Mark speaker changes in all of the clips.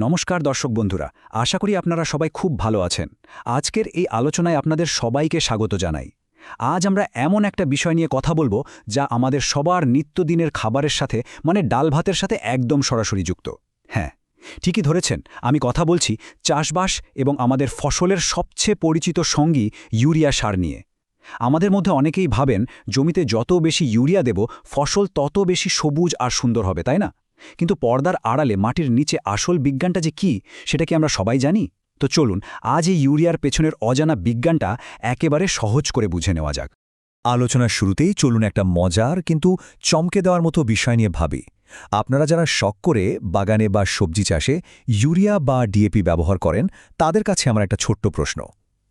Speaker 1: নমস্কার দর্শক বন্ধুরা, আশা করি আপনারা সবাই খুব ভালো আছেন। আজকের এই আলোচনায় আপনাদের সবাইকে স্বাগত জানাই। আজ আমরা এমন একটা বিষয় নিয়ে কথা বলবো যা আমাদের সবার নিত্যদিনের খাবারের সাথে ডাল ভাতের সাথে একদম সরাসরি যুক্ত। হ্যাঁ, ঠিকই ধরেছেন, আমি কথা বলছি চাষবাস এবং আমাদের ফসলের সবচেয়ে পরিচিত সঙ্গী ইউরিয়া সার নিয়ে। আমাদের মধ্যে অনেকেই ভাবেন জমিতে যত বেশি ইউরিয়া দেব ফসল তত বেশি সবুজ আর সুন্দর হবে, তাই না? কিন্তু পর্দার আড়ালে মাটির নিচে আসল বিজ্ঞানটা যে কি, সেটা কি আমরা সবাই জানি? তো চলুন আজ এই ইউরিয়ার পেছনের অজানা বিজ্ঞানটা একেবারে সহজ করে বুঝে নেওয়া যাক।
Speaker 2: আলোচনার শুরুতেই চলুন একটা মজার কিন্তু চমকে দেওয়ার মতো বিষয় নিয়ে ভাবি। আপনারা যারা শখ করে বাগানে বা সবজি চাষে ইউরিয়া বা ডিএপি ব্যবহার করেন, তাদের কাছে আমার একটা ছোট্ট প্রশ্ন।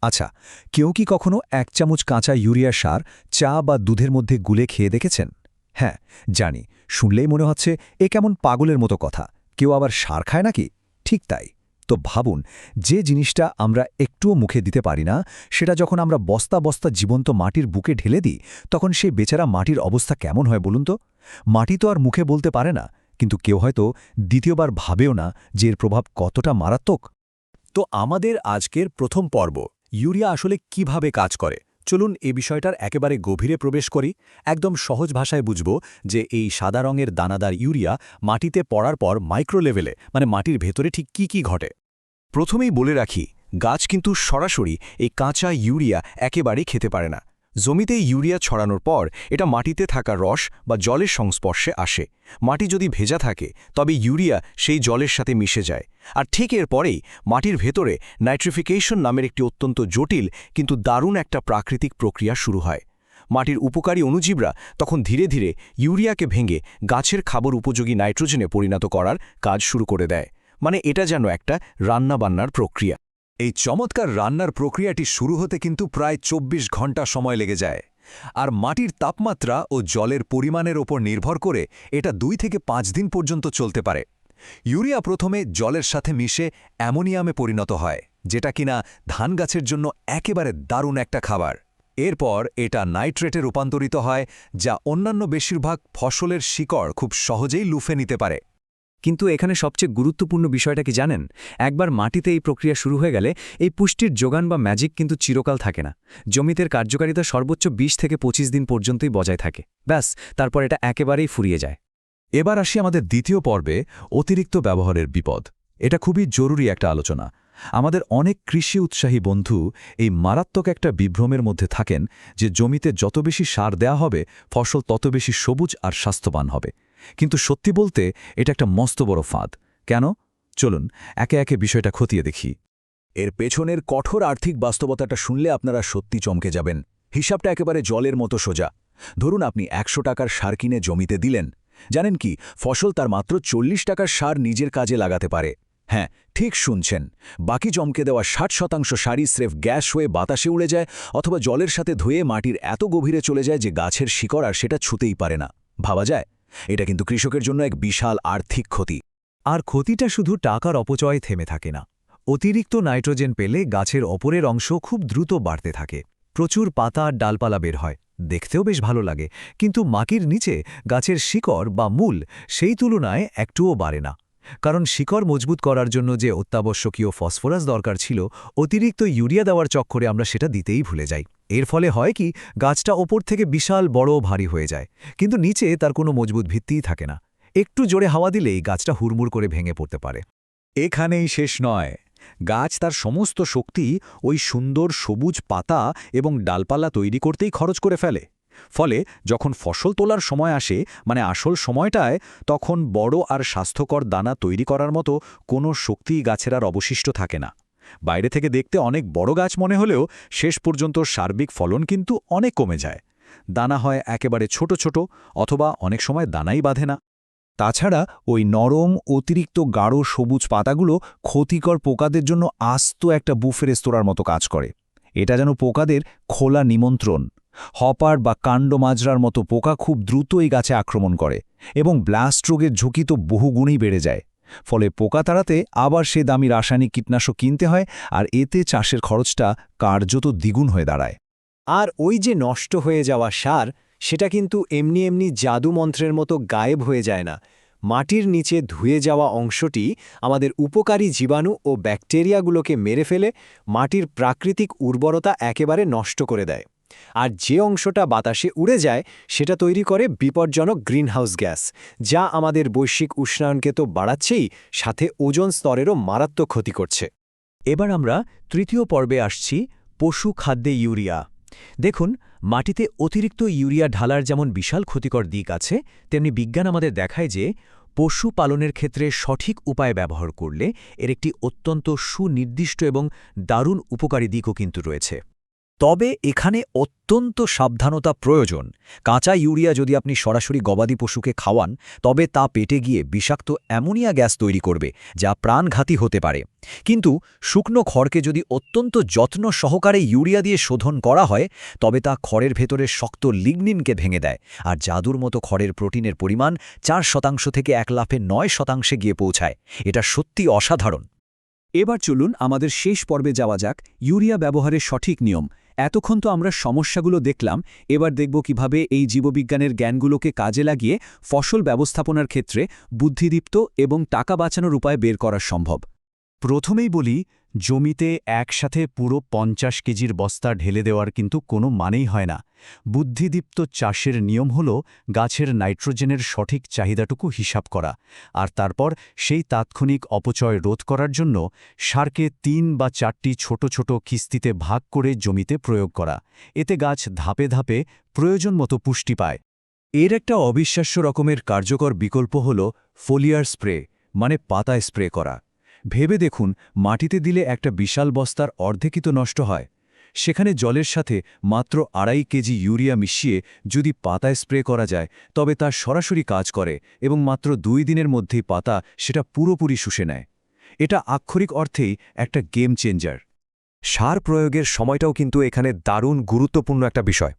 Speaker 2: আচ্ছা, কেউ কি কখনো 1 চামচ কাঁচা ইউরিয়া সার চা বা দুধের মধ্যে গুলে খেয়ে দেখেছেন? হ্যাঁ, জানি, শুনলেই মনে হচ্ছে এ কেমন পাগলের মতো কথা, কেউ আবার সার খায় নাকি? ঠিক তাই। তো ভাবুন, যে জিনিসটা আমরা একটুও মুখে দিতে পারি না, সেটা যখন আমরা বস্তা বস্তা জীবন্ত মাটির বুকে ঢেলে দিই, তখন সেই বেচারা মাটির অবস্থা কেমন হয় বলুন তো? মাটি তো আর মুখে বলতে পারে না, কিন্তু কেউ হয়তো দ্বিতীয়বার ভাবেও না যে এর প্রভাব কতটা মারাত্মক। তো আমাদের আজকের প্রথম পর্ব, ইউরিয়া আসলে কিভাবে কাজ করে, চলুন এ বিষয়টার একেবারে গভীরে প্রবেশ করি। একদম সহজ ভাষায় বুঝব যে এই সাদা রঙের দানাদার ইউরিয়া মাটিতে পড়ার পর মাইক্রো লেভেলে মাটির ভেতরে ঠিক কি ঘটে। প্রথমেই বলে রাখি, গাছ কিন্তু সরাসরি এই কাঁচা ইউরিয়া একেবারেই খেতে পারে না। জমিতে ইউরিয়া ছড়ানোর পর এটা মাটিতে থাকা রস বা জলের সংস্পর্শে আসে। মাটি যদি ভেজা থাকে তবে ইউরিয়া সেই জলের সাথে মিশে যায়, আর ঠিক এর পরেই মাটির ভেতরে নাইট্রিফিকেশন নামের একটি অত্যন্ত জটিল কিন্তু দারুণ একটা প্রাকৃতিক প্রক্রিয়া শুরু হয়। মাটির উপকারী অণুজীবরা তখন ধীরে ধীরে ইউরিয়াকে ভেঙে গাছের খাবার উপযোগী নাইট্রোজেনে পরিণত করার কাজ শুরু করে দেয়। এটা যেন একটা রান্নাবান্নার প্রক্রিয়া। এই চমৎকার রান্নার প্রক্রিয়াটি শুরু হতে কিন্তু প্রায় ২৪ ঘন্টা সময় লেগে যায়, আর মাটির তাপমাত্রা ও জলের পরিমাণের ওপর নির্ভর করে এটা ২ থেকে ৫ দিন পর্যন্ত চলতে পারে। ইউরিয়া প্রথমে জলের সাথে মিশে অ্যামোনিয়ামে পরিণত হয়, যেটা কিনা ধান গাছের জন্য একেবারে দারুণ একটা খাবার। এরপর এটা নাইট্রেটে রূপান্তরিত হয়, যা অন্যান্য বেশিরভাগ ফসলের শিকড় খুব সহজেই লুফে নিতে পারে।
Speaker 1: কিন্তু এখানে সবচেয়ে গুরুত্বপূর্ণ বিষয়টা কি জানেন? একবার মাটিতে এই প্রক্রিয়া শুরু হয়ে গেলে এই পুষ্টির যোগান বা ম্যাজিক কিন্তু চিরকাল থাকে না। জমিতের কার্যকারিতা সর্বোচ্চ ২০ থেকে ২৫ দিন পর্যন্তই বজায় থাকে, ব্যাস, তারপর এটা একেবারেই ফুরিয়ে যায়।
Speaker 2: এবার আসি আমাদের দ্বিতীয় পর্বে, অতিরিক্ত ব্যবহারের বিপদ। এটা খুবই জরুরি একটা আলোচনা। আমাদের অনেক কৃষি উৎসাহী বন্ধু এই মারাত্মক একটা বিভ্রমের মধ্যে থাকেন যে জমিতে যত বেশি সার দেয়া হবে ফসল তত বেশি সবুজ আর স্বাস্থ্যবান হবে। কিন্তু সত্যি বলতে এটা একটা মস্ত বড় ফাঁদ। কেন? চলুন একে একে বিষয়টা খতিয়ে দেখি। এর পেছনের কঠোর আর্থিক বাস্তবতাটা শুনলে আপনারা সত্যি চমকে যাবেন। হিসাবটা একেবারে জলের মতো সোজা। ধরুন আপনি ১০০ টাকার সার কিনে জমিতে দিলেন। জানেন কি, ফসল তার মাত্র ৪০ টাকার সার নিজের কাজে লাগাতে পারে। হ্যাঁ, ঠিক শুনছেন, বাকি জমকে দেওয়া ৬০% সারই স্রেফ গ্যাস হয়ে বাতাসে উড়ে যায়, অথবা জলের সাথে ধুয়ে মাটির এত গভীরে চলে যায় যে গাছের শিকড় আর সেটা ছুঁতেই পারে না। ভাবা যায়? এটা কিন্তু কৃষকের জন্য এক বিশাল আর্থিক ক্ষতি। আর ক্ষতিটা শুধু টাকার অপচয়ে থেমে থাকে না। অতিরিক্ত নাইট্রোজেন পেলে গাছের অপরের অংশ খুব দ্রুত বাড়তে থাকে। প্রচুর পাতা আর ডালপালা বের হয়, দেখতেও বেশ ভালো লাগে, কিন্তু মাটির নিচে গাছের শিকড় বা মূল সেই তুলনায় একটুও বাড়ে না। কারণ শিকড় মজবুত করার জন্য যে অত্যাবশ্যকীয় ফসফরাস দরকার ছিল, অতিরিক্ত ইউরিয়া দেওয়ার চক্করে আমরা সেটা দিতেই ভুলে যাই। এর ফলে হয় কি, গাছটা ওপর থেকে বিশাল বড় ভারী হয়ে যায়, কিন্তু নিচে তার কোনো মজবুত ভিত্তিই থাকে না। একটু জোরে হাওয়া দিলেই গাছটা হুড়মুড় করে ভেঙে পড়তে পারে। এখানেই শেষ নয়, গাছ তার সমস্ত শক্তি ওই সুন্দর সবুজ পাতা এবং ডালপালা তৈরি করতেই খরচ করে ফেলে। ফলে যখন ফসল তোলার সময় আসে, আসল সময়টায়, তখন বড় আর স্বাস্থ্যকর দানা তৈরি করার মতো কোনো শক্তি গাছের আর অবশিষ্ট থাকে না। বাইরে থেকে দেখতে অনেক বড় গাছ মনে হলেও শেষ পর্যন্ত সার্বিক ফলন কিন্তু অনেক কমে যায়। দানা হয় একেবারে ছোট ছোট, অথবা অনেক সময় দানাই বাঁধে না। তাছাড়া ওই নরম অতিরিক্ত গাঢ় সবুজ পাতাগুলো ক্ষতিকর পোকাদের জন্য আস্ত একটা বুফে রেস্তোরাঁর মতো কাজ করে। এটা যেন পোকাদের খোলা নিমন্ত্রণ। হপার বা কাণ্ড মাজরার মতো পোকা খুব দ্রুত এই গাছে আক্রমণ করে, এবং ব্লাস্ট রোগের ঝুঁকি তো বহুগুণেই বেড়ে যায়। ফলে পোকা তাড়াতে আবার সে দামি রাসায়নিক কীটনাশক কিনতে হয়, আর এতে চাষের খরচটা কার্যত দ্বিগুণ হয়ে দাঁড়ায়।
Speaker 3: আর ওই যে নষ্ট হয়ে যাওয়া সার, সেটা কিন্তু এমনি এমনি জাদু মন্ত্রের মতো গায়েব হয়ে যায় না। মাটির নিচে ধুয়ে যাওয়া অংশটি আমাদের উপকারী জীবাণু ও ব্যাকটেরিয়াগুলোকে মেরে ফেলে মাটির প্রাকৃতিক উর্বরতা একেবারে নষ্ট করে দেয়। আর যে অংশটা বাতাসে উড়ে যায় সেটা তৈরি করে বিপজ্জনক গ্রিনহাউস গ্যাস, যা আমাদের বৈশ্বিক উষ্ণায়নকে তো বাড়াচ্ছেই, সাথে ওজোন স্তরেরও মারাত্মক ক্ষতি করছে।
Speaker 4: এবার আমরা তৃতীয় পর্বে আসছি, পশু খাদ্যে ইউরিয়া। দেখুন, মাটিতে অতিরিক্ত ইউরিয়া ঢালার যেমন বিশাল ক্ষতিকর দিক আছে, তেমনি বিজ্ঞান আমাদের দেখায় যে পশু পালনের ক্ষেত্রে সঠিক উপায় ব্যবহার করলে এর একটি অত্যন্ত সুনির্দিষ্ট এবং দারুণ উপকারী দিকও কিন্তু রয়েছে।
Speaker 1: তবে এখানে অত্যন্ত সাবধানতা প্রয়োজন। কাঁচা ইউরিয়া যদি আপনি সরাসরি গবাদি পশুকে খাওয়ান, তবে তা পেটে গিয়ে বিষাক্ত অ্যামোনিয়া গ্যাস তৈরি করবে, যা প্রাণঘাতী হতে পারে। কিন্তু শুকনো খড়কে যদি অত্যন্ত যত্ন সহকারে ইউরিয়া দিয়ে শোধন করা হয়, তবে তা খড়ের ভেতরে শক্ত লিগনিনকে ভেঙে দেয়, আর জাদুর মতো খড়ের প্রোটিনের পরিমাণ 4% থেকে 1 লাফে 9% গিয়ে পৌঁছায়। এটা সত্যি অসাধারণ। এবার চলুন আমাদের শেষ পর্বে যাওয়া যাক, ইউরিয়া ব্যবহারের সঠিক নিয়ম। এতক্ষণ তো আমরা সমস্যাগুলো দেখলাম, এবার দেখব কিভাবে এই জীববিজ্ঞানের জ্ঞানগুলোকে কাজে লাগিয়ে ফসল ব্যবস্থাপনার ক্ষেত্রে বুদ্ধিদীপ্ত এবং টাকা বাঁচানোর উপায় বের করা সম্ভব। প্রথমেই বলি, জমিতে একসাথে পুরো 50 কেজির বস্তা ঢেলে দেওয়ার কিন্তু কোনো মানেই হয় না। বুদ্ধিদীপ্ত চাষের নিয়ম হল গাছের নাইট্রোজেনের সঠিক চাহিদাটুকু হিসাব করা, আর তারপর সেই তাৎক্ষণিক অপচয় রোধ করার জন্য সারকে 3 বা 4টি ছোট ছোট কিস্তিতে ভাগ করে জমিতে প্রয়োগ করা। এতে গাছ ধাপে ধাপে প্রয়োজন মতো পুষ্টি পায়। এর একটা অবিশ্বাস্য রকমের কার্যকর বিকল্প হল ফোলিয়ার স্প্রে, মানে পাতায় স্প্রে করা। ভেবে দেখুন, মাটিতে দিলে একটা বিশাল বস্তার অর্ধেকই তো নষ্ট হয়। সেখানে জলের সাথে মাত্র 2.5 কেজি ইউরিয়া মিশিয়ে যদি পাতায় স্প্রে করা যায়, তবে তা সরাসরি কাজ করে এবং মাত্র 2 দিনের মধ্যেই পাতা সেটা পুরোপুরি শুষে নেয়। এটা আক্ষরিক অর্থেই একটা গেম চেঞ্জার।
Speaker 2: সার প্রয়োগের সময়টাও কিন্তু এখানে দারুণ গুরুত্বপূর্ণ একটা বিষয়।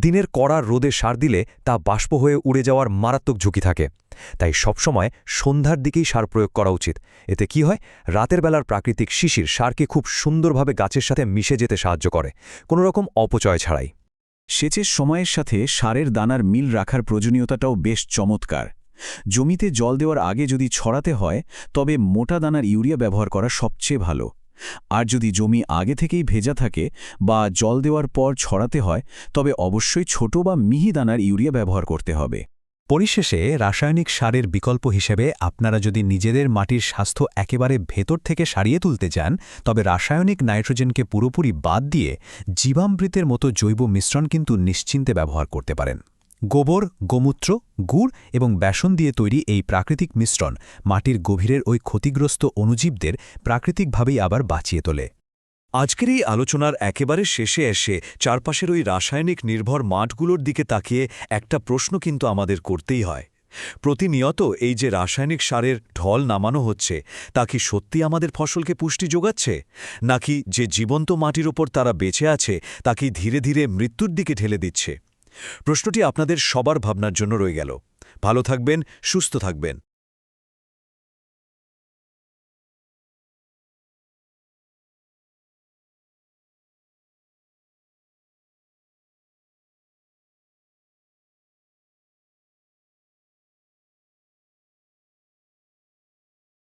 Speaker 2: দিনের কড়া রোদে সার দিলে তা বাষ্প হয়ে উড়ে যাওয়ার মারাত্মক ঝুঁকি থাকে। তাই সবসময় সন্ধ্যার দিকেই সার প্রয়োগ করা উচিত। এতে কি হয়, রাতের বেলার প্রাকৃতিক শিশির সারকে খুব সুন্দরভাবে গাছের সাথে মিশে যেতে সাহায্য করে, কোনো রকম অপচয় ছাড়াই।
Speaker 1: সেচের সময়ের সাথে সারের দানার মিল রাখার প্রয়োজনীয়তাটাও বেশ চমৎকার। জমিতে জল দেওয়ার আগে যদি ছড়াতে হয়, তবে মোটা দানার ইউরিয়া ব্যবহার করা সবচেয়ে ভালো। আর যদি জমি আগে থেকেই ভেজা থাকে বা জল দেওয়ার পর ছড়াতে হয়, তবে অবশ্যই ছোট বা মিহি দানার ইউরিয়া ব্যবহার করতে হবে।
Speaker 2: পরিশেষে রাসায়নিক সারের বিকল্প হিসেবে আপনারা যদি নিজেদের মাটির স্বাস্থ্য একেবারে ভেতর থেকে সারিয়ে তুলতে চান, তবে রাসায়নিক নাইট্রোজেনকে পুরোপুরি বাদ দিয়ে জীবামৃতের মতো জৈব মিশ্রণ কিন্তু নিশ্চিন্তে ব্যবহার করতে পারেন। গোবর, গোমূত্র, গুড় এবং বেসন দিয়ে তৈরি এই প্রাকৃতিক মিশ্রণ মাটির গভীরের ওই ক্ষতিগ্রস্ত অণুজীবদের প্রাকৃতিকভাবেই আবার বাঁচিয়ে তোলে। আজকের এই আলোচনার একেবারে শেষে এসে চারপাশের ওই রাসায়নিক নির্ভর মাঠগুলোর দিকে তাকিয়ে একটা প্রশ্ন কিন্তু আমাদের করতেই হয়। প্রতিনিয়ত এই যে রাসায়নিক সারের ঢল নামানো হচ্ছে, তা কি সত্যি আমাদের ফসলকে পুষ্টি যোগাচ্ছে, নাকি যে জীবন্ত মাটির ওপর তারা বেঁচে আছে তাকে ধীরে ধীরে মৃত্যুর দিকে ঠেলে দিচ্ছে? প্রশ্নটি আপনাদের সবার ভাবনার জন্য রয়ে গেল। ভালো থাকবেন, সুস্থ থাকবেন।